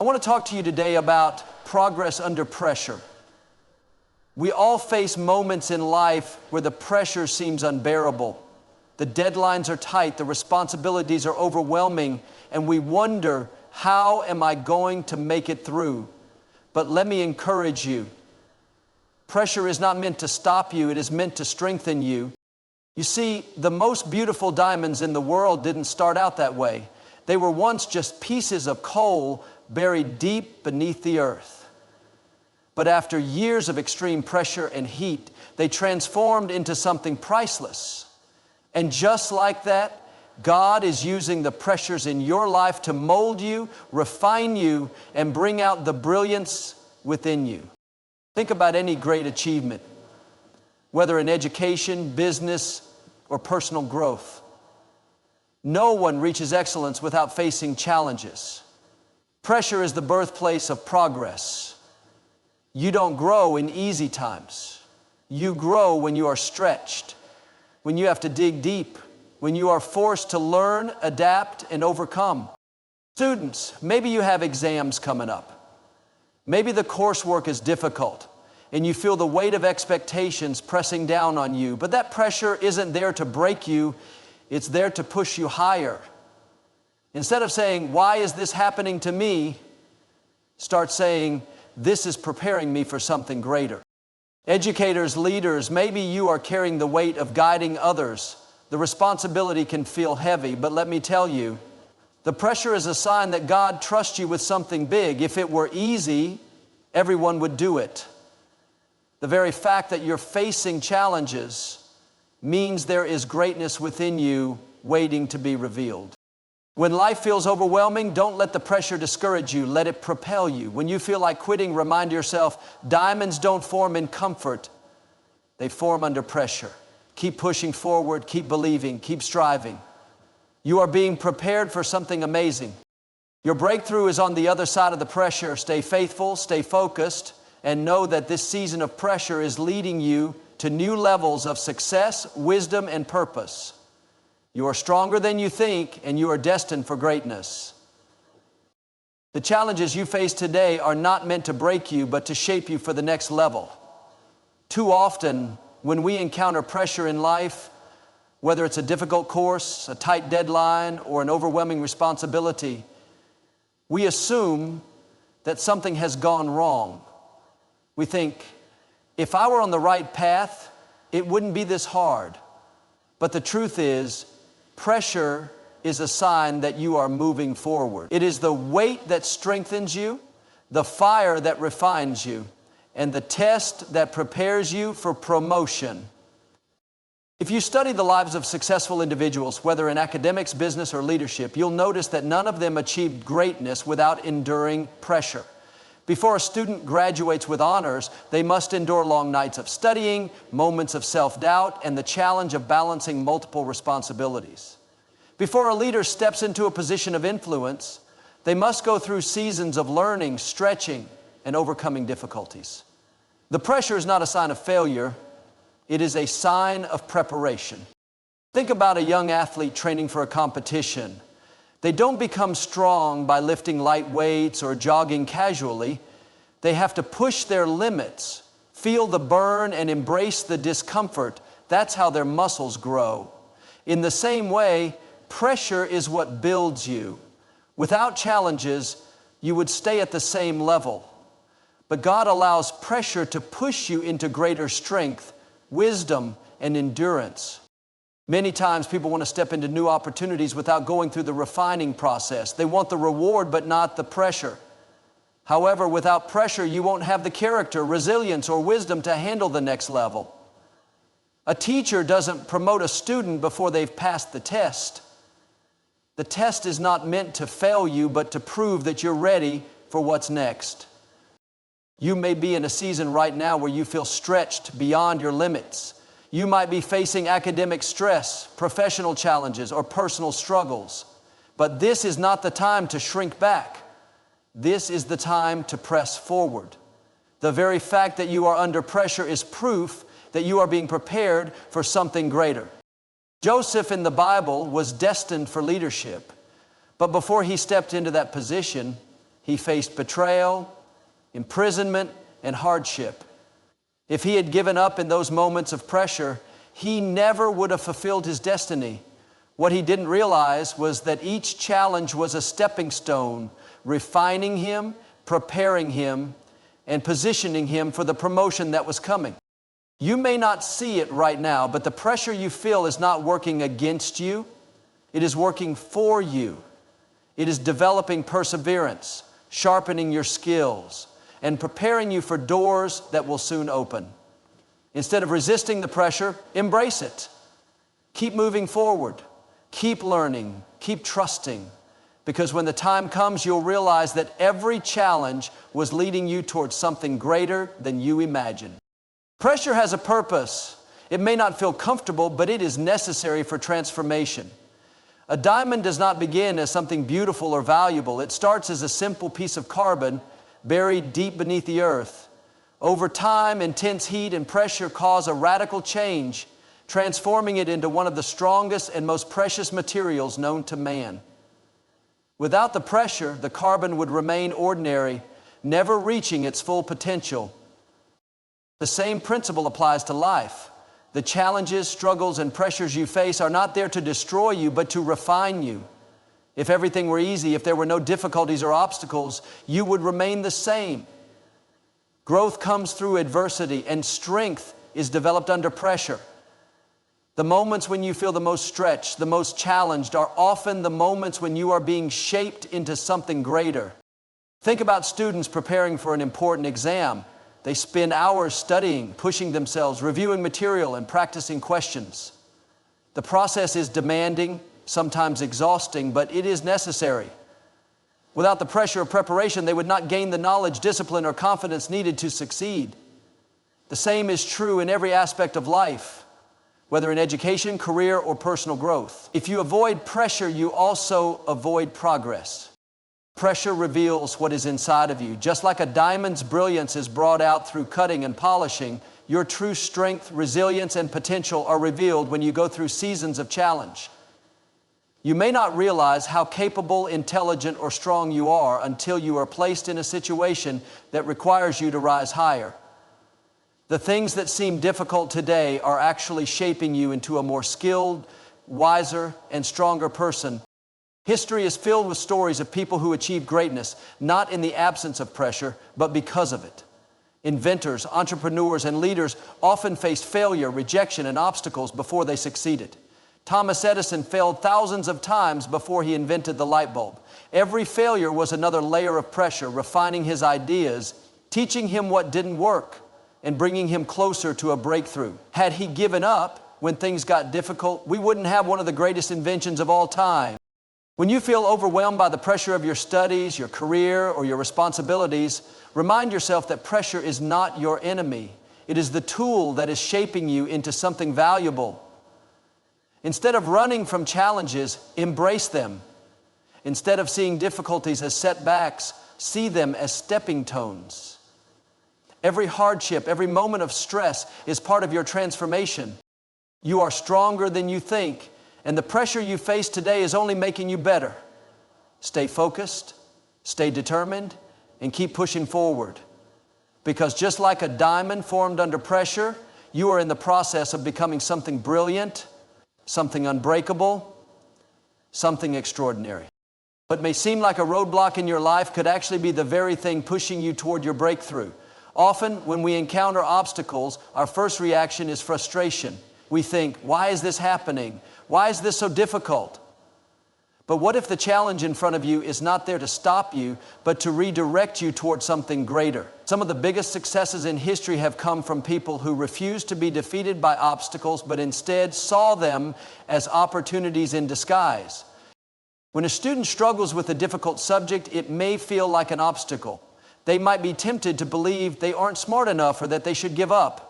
I want to talk to you today about progress under pressure. We all face moments in life where the pressure seems unbearable. The deadlines are tight, the responsibilities are overwhelming, and we wonder, how am I going to make it through? But let me encourage you. Pressure is not meant to stop you, it is meant to strengthen you. You see, the most beautiful diamonds in the world didn't start out that way. They were once just pieces of coal buried deep beneath the earth. But after years of extreme pressure and heat, they transformed into something priceless. And just like that, God is using the pressures in your life to mold you, refine you, and bring out the brilliance within you. Think about any great achievement, whether in education, business, or personal growth. No one reaches excellence without facing challenges. Pressure is the birthplace of progress. You don't grow in easy times. You grow when you are stretched, when you have to dig deep, when you are forced to learn, adapt, and overcome. Students, maybe you have exams coming up. Maybe the coursework is difficult, and you feel the weight of expectations pressing down on you. But that pressure isn't there to break you, it's there to push you higher. Instead of saying, why is this happening to me? Start saying, this is preparing me for something greater. Educators, leaders, maybe you are carrying the weight of guiding others. The responsibility can feel heavy, but let me tell you, the pressure is a sign that God trusts you with something big. If it were easy, everyone would do it. The very fact that you're facing challenges means there is greatness within you waiting to be revealed. When life feels overwhelming, don't let the pressure discourage you. Let it propel you. When you feel like quitting, remind yourself, diamonds don't form in comfort. They form under pressure. Keep pushing forward, keep believing, keep striving. You are being prepared for something amazing. Your breakthrough is on the other side of the pressure. Stay faithful, stay focused, and know that this season of pressure is leading you to new levels of success, wisdom, and purpose. You are stronger than you think, and you are destined for greatness. The challenges you face today are not meant to break you, but to shape you for the next level. Too often, when we encounter pressure in life, whether it's a difficult course, a tight deadline, or an overwhelming responsibility, we assume that something has gone wrong. We think, if I were on the right path, it wouldn't be this hard. But the truth is, pressure is a sign that you are moving forward. It is the weight that strengthens you, the fire that refines you, and the test that prepares you for promotion. If you study the lives of successful individuals, whether in academics, business, or leadership, you'll notice that none of them achieved greatness without enduring pressure. Before a student graduates with honors, they must endure long nights of studying, moments of self-doubt, and the challenge of balancing multiple responsibilities. Before a leader steps into a position of influence, they must go through seasons of learning, stretching, and overcoming difficulties. The pressure is not a sign of failure, it is a sign of preparation. Think about a young athlete training for a competition. They don't become strong by lifting light weights or jogging casually. They have to push their limits, feel the burn, and embrace the discomfort. That's how their muscles grow. In the same way, pressure is what builds you. Without challenges, you would stay at the same level. But God allows pressure to push you into greater strength, wisdom, and endurance. Many times people want to step into new opportunities without going through the refining process. They want the reward but not the pressure. However, without pressure, you won't have the character, resilience, or wisdom to handle the next level. A teacher doesn't promote a student before they've passed the test. The test is not meant to fail you, but to prove that you're ready for what's next. You may be in a season right now where you feel stretched beyond your limits. You might be facing academic stress, professional challenges, or personal struggles. But this is not the time to shrink back. This is the time to press forward. The very fact that you are under pressure is proof that you are being prepared for something greater. Joseph in the Bible was destined for leadership, but before he stepped into that position, He faced betrayal, imprisonment, and hardship. If he had given up in those moments of pressure, he never would have fulfilled his destiny. What he didn't realize was that each challenge was a stepping stone, refining him, preparing him, and positioning him for the promotion that was coming. You may not see it right now, but the pressure you feel is not working against you. It is working for you. It is developing perseverance, sharpening your skills, and preparing you for doors that will soon open. Instead of resisting the pressure, embrace it. Keep moving forward. Keep learning. Keep trusting. Because when the time comes, you'll realize that every challenge was leading you towards something greater than you imagined. Pressure has a purpose. It may not feel comfortable, but it is necessary for transformation. A diamond does not begin as something beautiful or valuable. It starts as a simple piece of carbon buried deep beneath the earth. Over time, intense heat and pressure cause a radical change, transforming it into one of the strongest and most precious materials known to man. Without the pressure, the carbon would remain ordinary, never reaching its full potential. The same principle applies to life. The challenges, struggles, and pressures you face are not there to destroy you, but to refine you. If everything were easy, if there were no difficulties or obstacles, you would remain the same. Growth comes through adversity, and strength is developed under pressure. The moments when you feel the most stretched, the most challenged, are often the moments when you are being shaped into something greater. Think about students preparing for an important exam. They spend hours studying, pushing themselves, reviewing material, and practicing questions. The process is demanding, sometimes exhausting, but it is necessary. Without the pressure of preparation, they would not gain the knowledge, discipline, or confidence needed to succeed. The same is true in every aspect of life, whether in education, career, or personal growth. If you avoid pressure, you also avoid progress. Pressure reveals what is inside of you. Just like a diamond's brilliance is brought out through cutting and polishing, your true strength, resilience, and potential are revealed when you go through seasons of challenge. You may not realize how capable, intelligent, or strong you are until you are placed in a situation that requires you to rise higher. The things that seem difficult today are actually shaping you into a more skilled, wiser, and stronger person. History is filled with stories of people who achieved greatness, not in the absence of pressure, but because of it. Inventors, entrepreneurs, and leaders often faced failure, rejection, and obstacles before they succeeded. Thomas Edison failed thousands of times before he invented the light bulb. Every failure was another layer of pressure, refining his ideas, teaching him what didn't work, and bringing him closer to a breakthrough. Had he given up when things got difficult, we wouldn't have one of the greatest inventions of all time. When you feel overwhelmed by the pressure of your studies, your career, or your responsibilities, remind yourself that pressure is not your enemy. It is the tool that is shaping you into something valuable. Instead of running from challenges, embrace them. Instead of seeing difficulties as setbacks, see them as stepping stones. Every hardship, every moment of stress is part of your transformation. You are stronger than you think, and the pressure you face today is only making you better. Stay focused, stay determined, and keep pushing forward. Because just like a diamond formed under pressure, you are in the process of becoming something brilliant, something unbreakable, something extraordinary. What may seem like a roadblock in your life could actually be the very thing pushing you toward your breakthrough. Often, when we encounter obstacles, our first reaction is frustration. We think, why is this happening? Why is this so difficult? But what if the challenge in front of you is not there to stop you, but to redirect you toward something greater? Some of the biggest successes in history have come from people who refused to be defeated by obstacles, but instead saw them as opportunities in disguise. When a student struggles with a difficult subject, it may feel like an obstacle. They might be tempted to believe they aren't smart enough or that they should give up.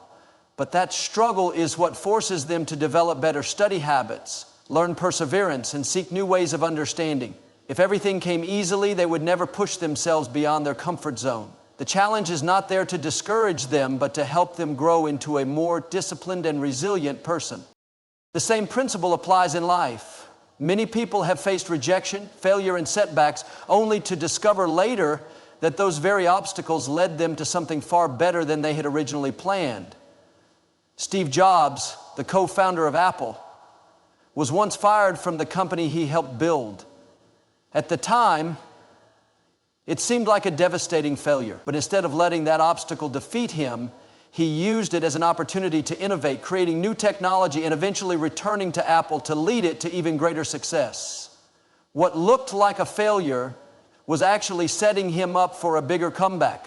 But that struggle is what forces them to develop better study habits, learn perseverance, and seek new ways of understanding. If everything came easily, they would never push themselves beyond their comfort zone. The challenge is not there to discourage them, but to help them grow into a more disciplined and resilient person. The same principle applies in life. Many people have faced rejection, failure, and setbacks only to discover later that those very obstacles led them to something far better than they had originally planned. Steve Jobs, the co-founder of Apple, was once fired from the company he helped build. At the time, it seemed like a devastating failure, but instead of letting that obstacle defeat him, he used it as an opportunity to innovate, creating new technology and eventually returning to Apple to lead it to even greater success. What looked like a failure was actually setting him up for a bigger comeback.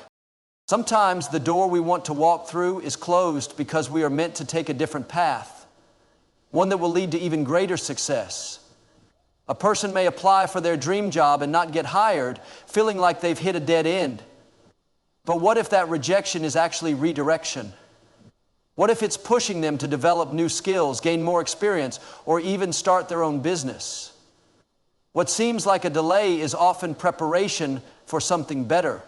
Sometimes the door we want to walk through is closed because we are meant to take a different path, one that will lead to even greater success. A person may apply for their dream job and not get hired, feeling like they've hit a dead end. But what if that rejection is actually redirection? What if it's pushing them to develop new skills, gain more experience, or even start their own business? What seems like a delay is often preparation for something better.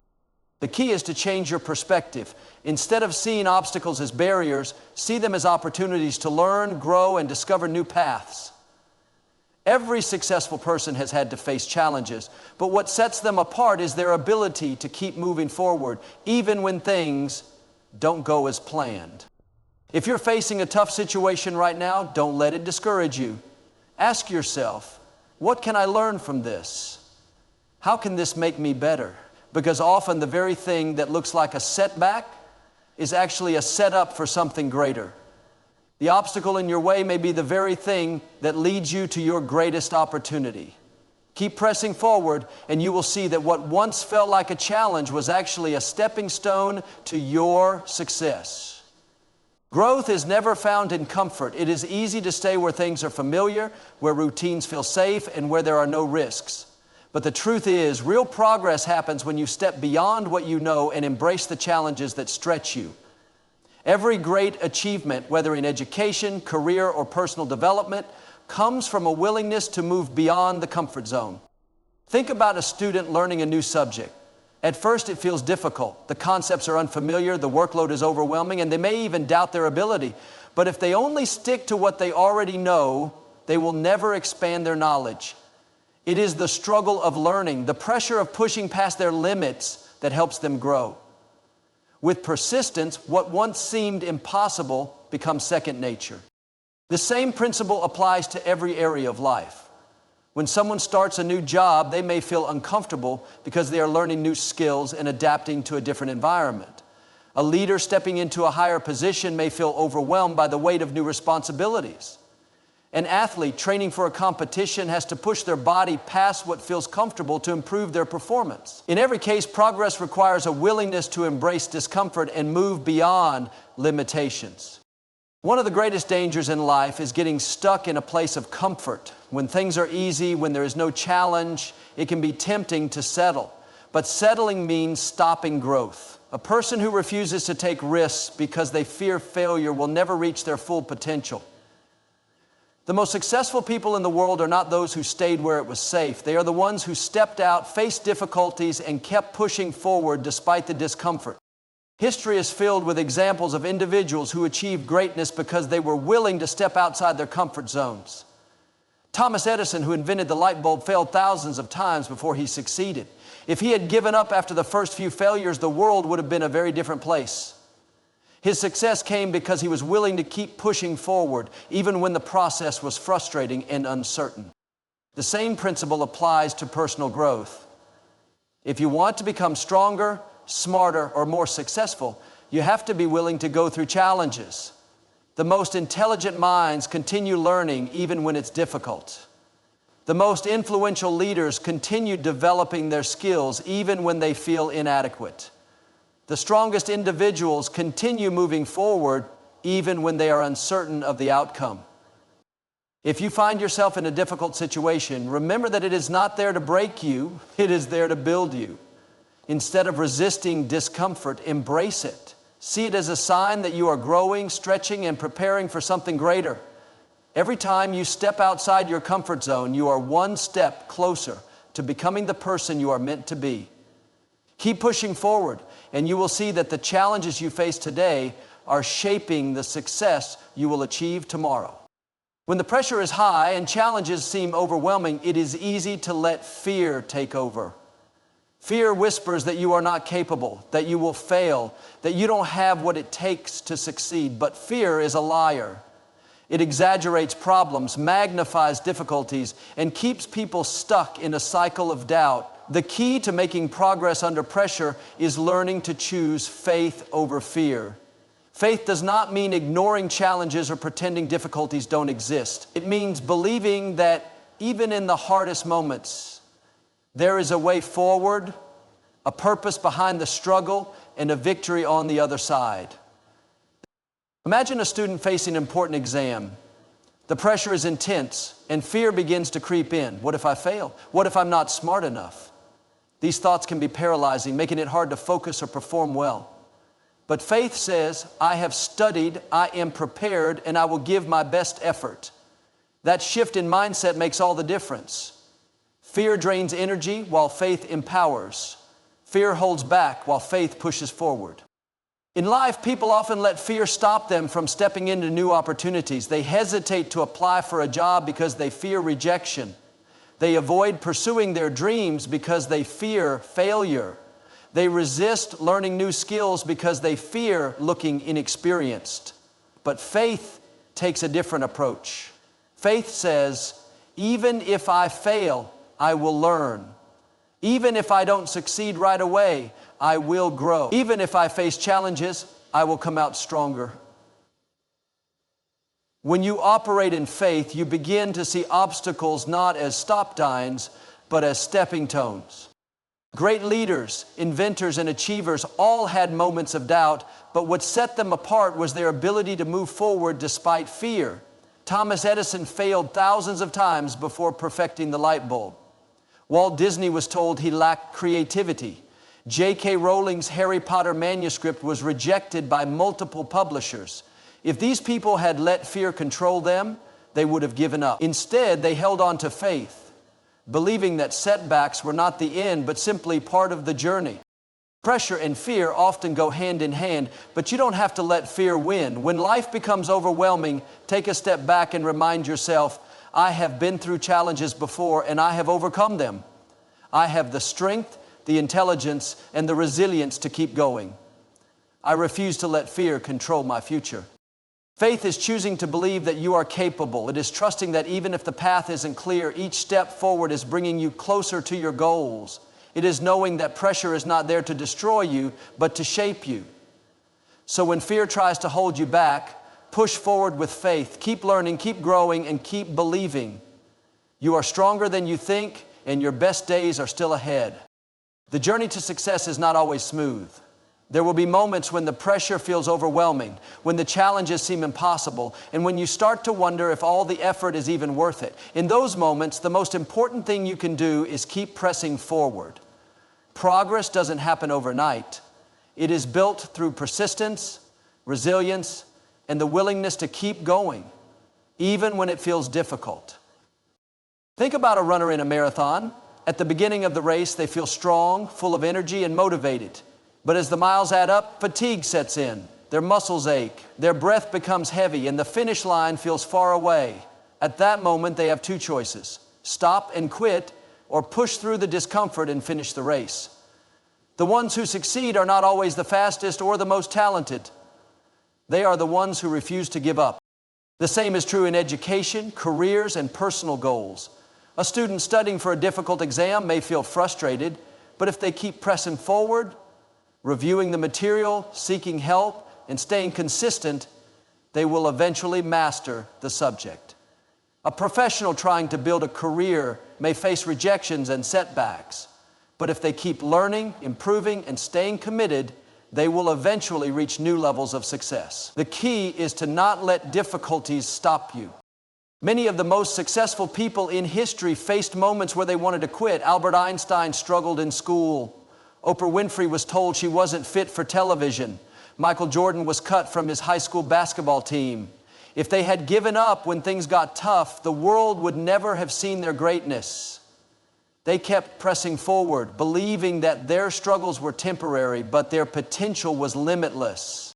The key is to change your perspective. Instead of seeing obstacles as barriers, see them as opportunities to learn, grow, and discover new paths. Every successful person has had to face challenges, but what sets them apart is their ability to keep moving forward, even when things don't go as planned. If you're facing a tough situation right now, don't let it discourage you. Ask yourself, what can I learn from this? How can this make me better? Because often the very thing that looks like a setback is actually a setup for something greater. The obstacle in your way may be the very thing that leads you to your greatest opportunity. Keep pressing forward, and you will see that what once felt like a challenge was actually a stepping stone to your success. Growth is never found in comfort. It is easy to stay where things are familiar, where routines feel safe, and where there are no risks. But the truth is, real progress happens when you step beyond what you know and embrace the challenges that stretch you. Every great achievement, whether in education, career, or personal development, comes from a willingness to move beyond the comfort zone. Think about a student learning a new subject. At first, it feels difficult. The concepts are unfamiliar, the workload is overwhelming, and they may even doubt their ability. But if they only stick to what they already know, they will never expand their knowledge. It is the struggle of learning, the pressure of pushing past their limits that helps them grow. With persistence, what once seemed impossible becomes second nature. The same principle applies to every area of life. When someone starts a new job, they may feel uncomfortable because they are learning new skills and adapting to a different environment. A leader stepping into a higher position may feel overwhelmed by the weight of new responsibilities. An athlete training for a competition has to push their body past what feels comfortable to improve their performance. In every case, progress requires a willingness to embrace discomfort and move beyond limitations. One of the greatest dangers in life is getting stuck in a place of comfort. When things are easy, when there is no challenge, it can be tempting to settle. But settling means stopping growth. A person who refuses to take risks because they fear failure will never reach their full potential. The most successful people in the world are not those who stayed where it was safe. They are the ones who stepped out, faced difficulties, and kept pushing forward despite the discomfort. History is filled with examples of individuals who achieved greatness because they were willing to step outside their comfort zones. Thomas Edison, who invented the light bulb, failed thousands of times before he succeeded. If he had given up after the first few failures, the world would have been a very different place. His success came because he was willing to keep pushing forward, even when the process was frustrating and uncertain. The same principle applies to personal growth. If you want to become stronger, smarter, or more successful, you have to be willing to go through challenges. The most intelligent minds continue learning even when it's difficult. The most influential leaders continue developing their skills even when they feel inadequate. The strongest individuals continue moving forward even when they are uncertain of the outcome. If you find yourself in a difficult situation, remember that it is not there to break you, it is there to build you. Instead of resisting discomfort, embrace it. See it as a sign that you are growing, stretching, and preparing for something greater. Every time you step outside your comfort zone, you are one step closer to becoming the person you are meant to be. Keep pushing forward, and you will see that the challenges you face today are shaping the success you will achieve tomorrow. When the pressure is high and challenges seem overwhelming, it is easy to let fear take over. Fear whispers that you are not capable, that you will fail, that you don't have what it takes to succeed. But fear is a liar. It exaggerates problems, magnifies difficulties, and keeps people stuck in a cycle of doubt. The key to making progress under pressure is learning to choose faith over fear. Faith does not mean ignoring challenges or pretending difficulties don't exist. It means believing that even in the hardest moments, there is a way forward, a purpose behind the struggle, and a victory on the other side. Imagine a student facing an important exam. The pressure is intense, and fear begins to creep in. What if I fail? What if I'm not smart enough? These thoughts can be paralyzing, making it hard to focus or perform well. But faith says, I have studied, I am prepared, and I will give my best effort. That shift in mindset makes all the difference. Fear drains energy while faith empowers. Fear holds back while faith pushes forward. In life, people often let fear stop them from stepping into new opportunities. They hesitate to apply for a job because they fear rejection. They avoid pursuing their dreams because they fear failure. They resist learning new skills because they fear looking inexperienced. But faith takes a different approach. Faith says, even if I fail, I will learn. Even if I don't succeed right away, I will grow. Even if I face challenges, I will come out stronger. When you operate in faith, you begin to see obstacles not as stop signs, but as stepping stones. Great leaders, inventors, and achievers all had moments of doubt, but what set them apart was their ability to move forward despite fear. Thomas Edison failed thousands of times before perfecting the light bulb. Walt Disney was told he lacked creativity. J.K. Rowling's Harry Potter manuscript was rejected by multiple publishers. If these people had let fear control them, they would have given up. Instead, they held on to faith, believing that setbacks were not the end, but simply part of the journey. Pressure and fear often go hand in hand, but you don't have to let fear win. When life becomes overwhelming, take a step back and remind yourself, I have been through challenges before and I have overcome them. I have the strength, the intelligence, and the resilience to keep going. I refuse to let fear control my future. Faith is choosing to believe that you are capable. It is trusting that even if the path isn't clear, each step forward is bringing you closer to your goals. It is knowing that pressure is not there to destroy you, but to shape you. So when fear tries to hold you back, push forward with faith. Keep learning, keep growing, and keep believing. You are stronger than you think, and your best days are still ahead. The journey to success is not always smooth. There will be moments when the pressure feels overwhelming, when the challenges seem impossible, and when you start to wonder if all the effort is even worth it. In those moments, the most important thing you can do is keep pressing forward. Progress doesn't happen overnight. It is built through persistence, resilience, and the willingness to keep going, even when it feels difficult. Think about a runner in a marathon. At the beginning of the race, they feel strong, full of energy, and motivated. But as the miles add up, fatigue sets in. Their muscles ache, their breath becomes heavy, and the finish line feels far away. At that moment, they have two choices: stop and quit, or push through the discomfort and finish the race. The ones who succeed are not always the fastest or the most talented. They are the ones who refuse to give up. The same is true in education, careers, and personal goals. A student studying for a difficult exam may feel frustrated, but if they keep pressing forward, reviewing the material, seeking help, and staying consistent, they will eventually master the subject. A professional trying to build a career may face rejections and setbacks, but if they keep learning, improving, and staying committed, they will eventually reach new levels of success. The key is to not let difficulties stop you. Many of the most successful people in history faced moments where they wanted to quit. Albert Einstein struggled in school. Oprah Winfrey was told she wasn't fit for television. Michael Jordan was cut from his high school basketball team. If they had given up when things got tough, the world would never have seen their greatness. They kept pressing forward, believing that their struggles were temporary, but their potential was limitless.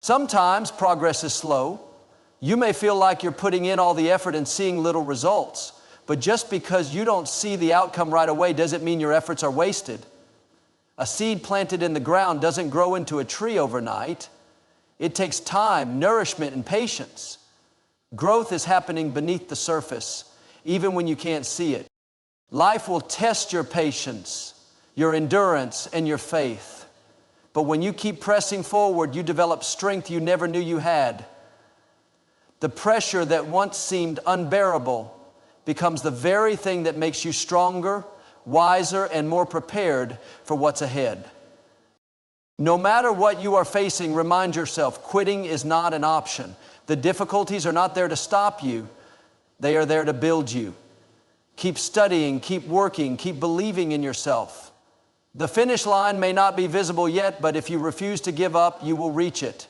Sometimes progress is slow. You may feel like you're putting in all the effort and seeing little results, but just because you don't see the outcome right away doesn't mean your efforts are wasted. A seed planted in the ground doesn't grow into a tree overnight. It takes time, nourishment, and patience. Growth is happening beneath the surface, even when you can't see it. Life will test your patience, your endurance, and your faith. But when you keep pressing forward, you develop strength you never knew you had. The pressure that once seemed unbearable becomes the very thing that makes you stronger, wiser, and more prepared for what's ahead. No matter what you are facing, remind yourself, quitting is not an option. The difficulties are not there to stop you. They are there to build you. Keep studying, keep working, keep believing in yourself. The finish line may not be visible yet, but if you refuse to give up, you will reach it.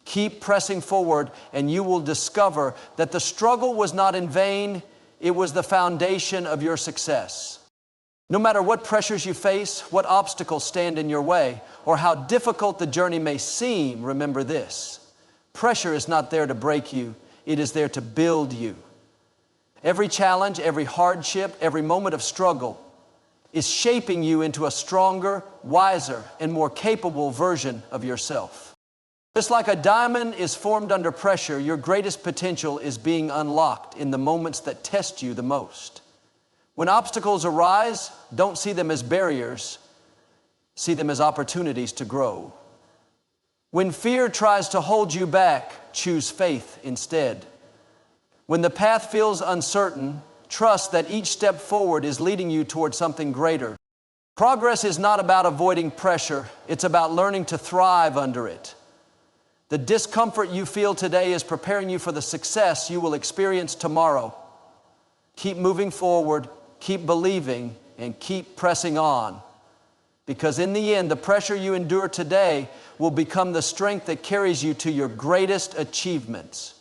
Keep pressing forward, and you will discover that the struggle was not in vain. It was the foundation of your success. No matter what pressures you face, what obstacles stand in your way, or how difficult the journey may seem, remember this: pressure is not there to break you. It is there to build you. Every challenge, every hardship, every moment of struggle is shaping you into a stronger, wiser, and more capable version of yourself. Just like a diamond is formed under pressure, your greatest potential is being unlocked in the moments that test you the most. When obstacles arise, don't see them as barriers. See them as opportunities to grow. When fear tries to hold you back, choose faith instead. When the path feels uncertain, trust that each step forward is leading you toward something greater. Progress is not about avoiding pressure. It's about learning to thrive under it. The discomfort you feel today is preparing you for the success you will experience tomorrow. Keep moving forward, keep believing, and keep pressing on. Because in the end, the pressure you endure today will become the strength that carries you to your greatest achievements.